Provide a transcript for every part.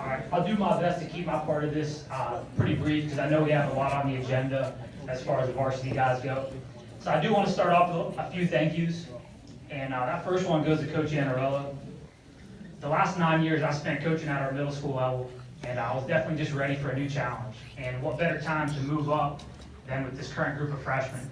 All right, I'll do my best to keep my part of this pretty brief because I know we have a lot on the agenda as far as the varsity guys go. So I do want to start off with a few thank yous. And that first one goes to Coach Anarello. The last 9 years I spent coaching at our middle school level, and I was definitely just ready for a new challenge. And what better time to move up than with this current group of freshmen.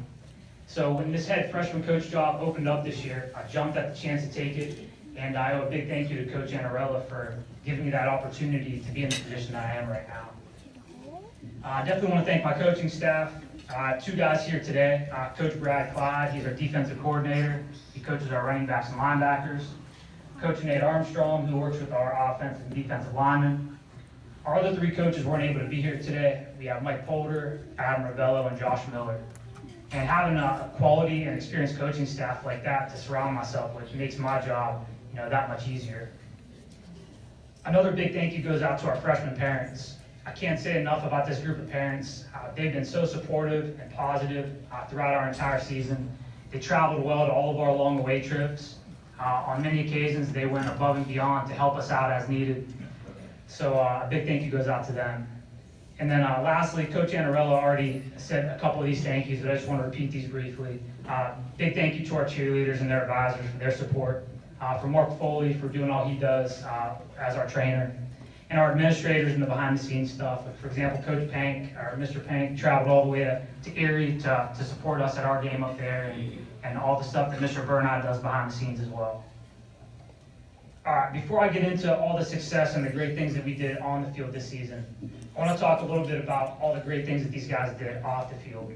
So when this head freshman coach job opened up this year, I jumped at the chance to take it, and I owe a big thank you to Coach Anarella for giving me that opportunity to be in the position that I am right now. I definitely want to thank my coaching staff. Two guys here today. Coach Brad Clyde, he's our defensive coordinator. He coaches our running backs and linebackers. Coach Nate Armstrong, who works with our offensive and defensive linemen. Our other three coaches weren't able to be here today. We have Mike Polder, Adam Ravello, and Josh Miller. And having a quality and experienced coaching staff like that to surround myself with makes my job, that much easier. Another big thank you goes out to our freshman parents. I can't say enough about this group of parents. They've been so supportive and positive throughout our entire season. They traveled well to all of our along-the-way trips. On many occasions, they went above and beyond to help us out as needed. So a big thank you goes out to them. And then lastly, Coach Anarella already said a couple of these thank yous, but I just want to repeat these briefly. Big thank you to our cheerleaders and their advisors for their support. For Mark Foley for doing all he does as our trainer. And our administrators and the behind-the-scenes stuff. For example, Coach Pank, or Mr. Pank, traveled all the way to Erie to support us at our game up there and all the stuff that Mr. Bernard does behind the scenes as well. All right, before I get into all the success and the great things that we did on the field this season, I want to talk a little bit about all the great things that these guys did off the field.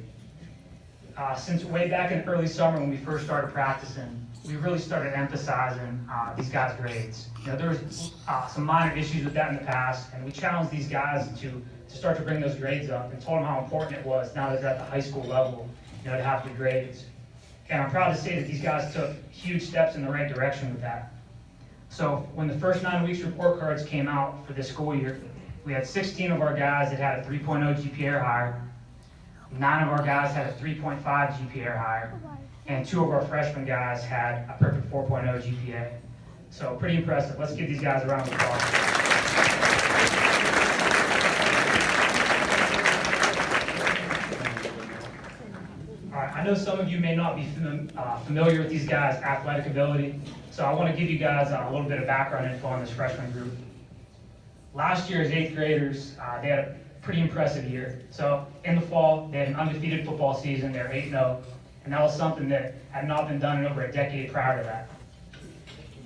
Since way back in early summer when we first started practicing, we really started emphasizing these guys' grades. There was some minor issues with that in the past, and we challenged these guys to start to bring those grades up and told them how important it was now that they're at the high school level, to have good grades. And I'm proud to say that these guys took huge steps in the right direction with that. So when the first 9 weeks report cards came out for this school year, we had 16 of our guys that had a 3.0 GPA or higher, 9 of our guys had a 3.5 GPA or higher, and 2 of our freshman guys had a perfect 4.0 GPA. So pretty impressive. Let's give these guys a round of applause. All right, I know some of you may not be familiar with these guys' athletic ability, so I want to give you guys a little bit of background info on this freshman group. Last year as 8th graders, they had a pretty impressive year. So in the fall, they had an undefeated football season. They're 8-0. And that was something that had not been done in over a decade prior to that.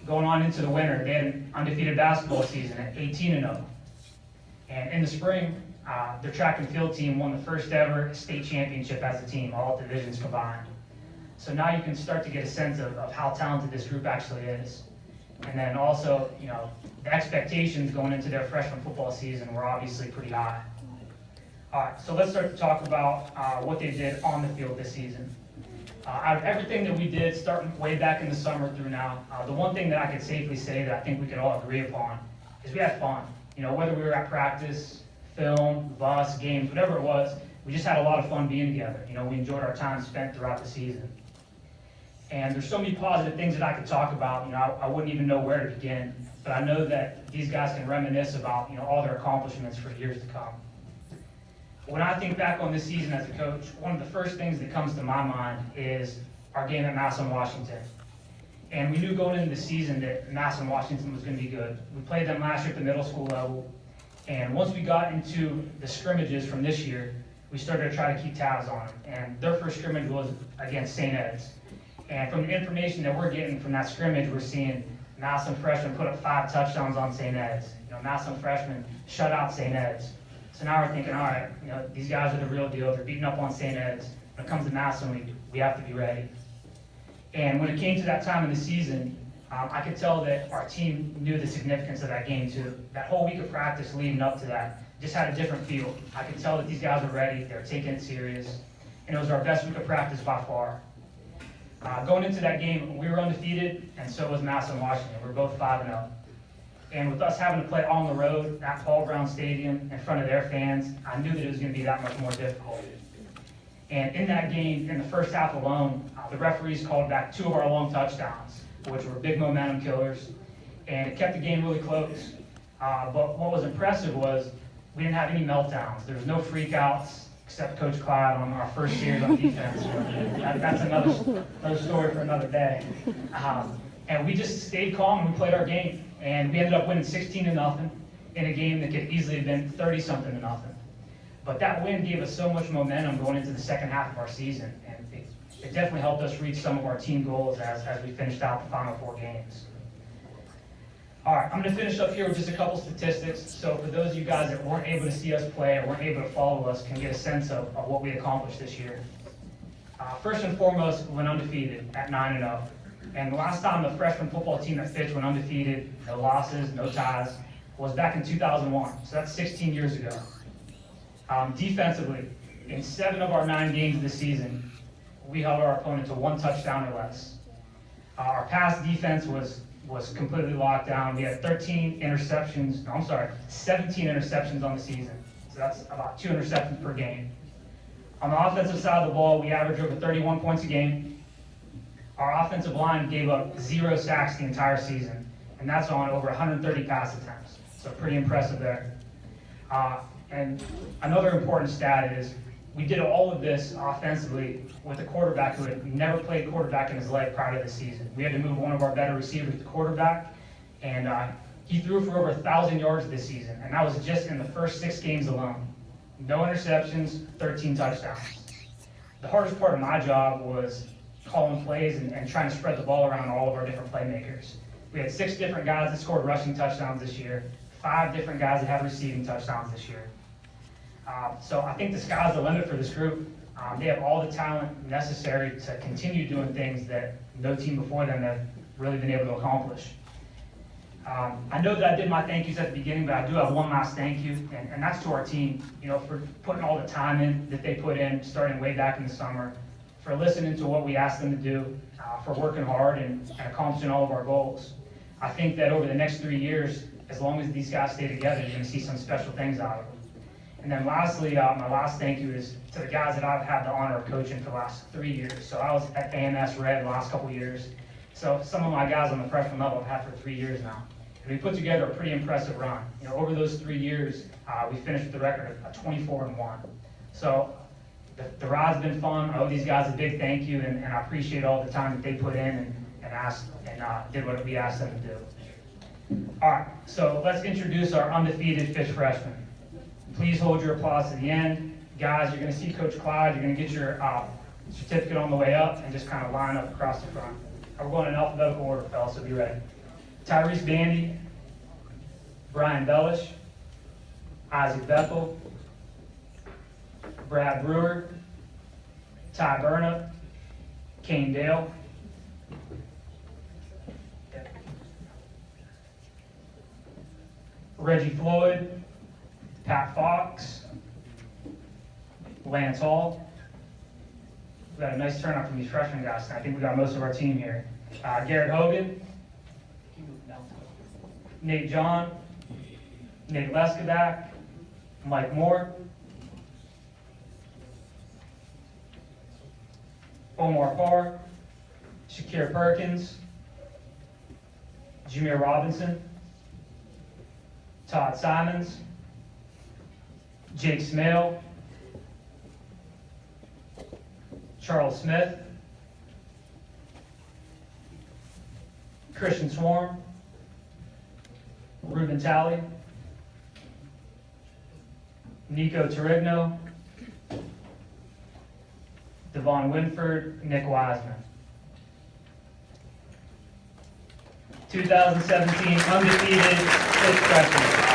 Going on into the winter, they had an undefeated basketball season at 18-0. And in the spring, their track and field team won the first ever state championship as a team, all divisions combined. So now you can start to get a sense of how talented this group actually is. And then also, the expectations going into their freshman football season were obviously pretty high. All right, so let's start to talk about what they did on the field this season. Out of everything that we did, starting way back in the summer through now, the one thing that I could safely say that I think we could all agree upon is we had fun. Whether we were at practice, film, bus, games, whatever it was, we just had a lot of fun being together. We enjoyed our time spent throughout the season. And there's so many positive things that I could talk about. I wouldn't even know where to begin, but I know that these guys can reminisce about, all their accomplishments for years to come. When I think back on this season as a coach, one of the first things that comes to my mind is our game at Massillon, Washington. And we knew going into the season that Massillon, Washington was going to be good. We played them last year at the middle school level. And once we got into the scrimmages from this year, we started to try to keep tabs on them. And their first scrimmage was against St. Ed's. And from the information that we're getting from that scrimmage, we're seeing Massillon freshmen put up 5 touchdowns on St. Ed's. Massillon freshmen shut out St. Ed's. So now we're thinking, all right, these guys are the real deal. They're beating up on St. Ed's. When it comes to Massillon, we have to be ready. And when it came to that time of the season, I could tell that our team knew the significance of that game too. That whole week of practice leading up to that just had a different feel. I could tell that these guys were ready. They were taking it serious. And it was our best week of practice by far. Going into that game, we were undefeated, and so was Massillon, Washington. We were both 5-0. And with us having to play on the road at Paul Brown Stadium in front of their fans, I knew that it was going to be that much more difficult. And in that game, in the first half alone, the referees called back 2 of our long touchdowns, which were big momentum killers, and it kept the game really close. But what was impressive was we didn't have any meltdowns. There was no freakouts, except Coach Clyde on our first series on defense. That's another story for another day. And we just stayed calm and we played our game. And we ended up winning 16-0 in a game that could easily have been 30-something to nothing. But that win gave us so much momentum going into the second half of our season. And it definitely helped us reach some of our team goals as we finished out the final 4 games. All right, I'm going to finish up here with just a couple statistics. So for those of you guys that weren't able to see us play or weren't able to follow us can get a sense of what we accomplished this year. First and foremost, we went undefeated at 9-0. And the last time the freshman football team at Fitch went undefeated, no losses, no ties, was back in 2001. So that's 16 years ago. Defensively, in 7 of our 9 games of the season, we held our opponent to 1 touchdown or less. Our pass defense was completely locked down. We had 17 interceptions on the season. So that's about 2 interceptions per game. On the offensive side of the ball, we averaged over 31 points a game. Our offensive line gave up 0 sacks the entire season, and that's on over 130 pass attempts. So pretty impressive there. And another important stat is we did all of this offensively with a quarterback who had never played quarterback in his life prior to the season. We had to move one of our better receivers to quarterback, and he threw for over 1,000 yards this season, and that was just in the first 6 games alone. No interceptions, 13 touchdowns. The hardest part of my job was calling plays and trying to spread the ball around all of our different playmakers. We had 6 different guys that scored rushing touchdowns this year, 5 different guys that had receiving touchdowns this year. So I think the sky's the limit for this group. They have all the talent necessary to continue doing things that no team before them have really been able to accomplish. I know that I did my thank yous at the beginning, but I do have one last thank you, and that's to our team, for putting all the time in that they put in, starting way back in the summer, for listening to what we asked them to do, for working hard and accomplishing all of our goals. I think that over the next 3 years, as long as these guys stay together, you're going to see some special things out of them. And then lastly, my last thank you is to the guys that I've had the honor of coaching for the last 3 years. So I was at AMS Red the last couple years. So some of my guys on the freshman level I've had for 3 years now. And we put together a pretty impressive run. Over those 3 years, we finished with the record of 24-1. So the ride's been fun. I owe these guys a big thank you, and I appreciate all the time that they put in and asked and did what we asked them to do. All right, so let's introduce our undefeated Fish freshmen. Please hold your applause to the end. Guys, you're going to see Coach Clyde. You're going to get your certificate on the way up and just kind of line up across the front. We're going in alphabetical order, fellas, so be ready. Tyrese Bandy, Brian Bellish, Isaac Bethel, Brad Brewer, Ty Burnup, Kane Dale, Reggie Floyd, Pat Fox, Lance Hall. We got a nice turnout from these freshman guys. I think we got most of our team here. Garrett Hogan, Nate John, Nate Leskodak, Mike Moore, Omar Parr, Shakir Perkins, Jameer Robinson, Todd Simons, Jake Smale, Charles Smith, Christian Swarm, Ruben Talley, Nico Torigno, Devon Winford, Nick Wiseman. 2017 undefeated fifth freshman.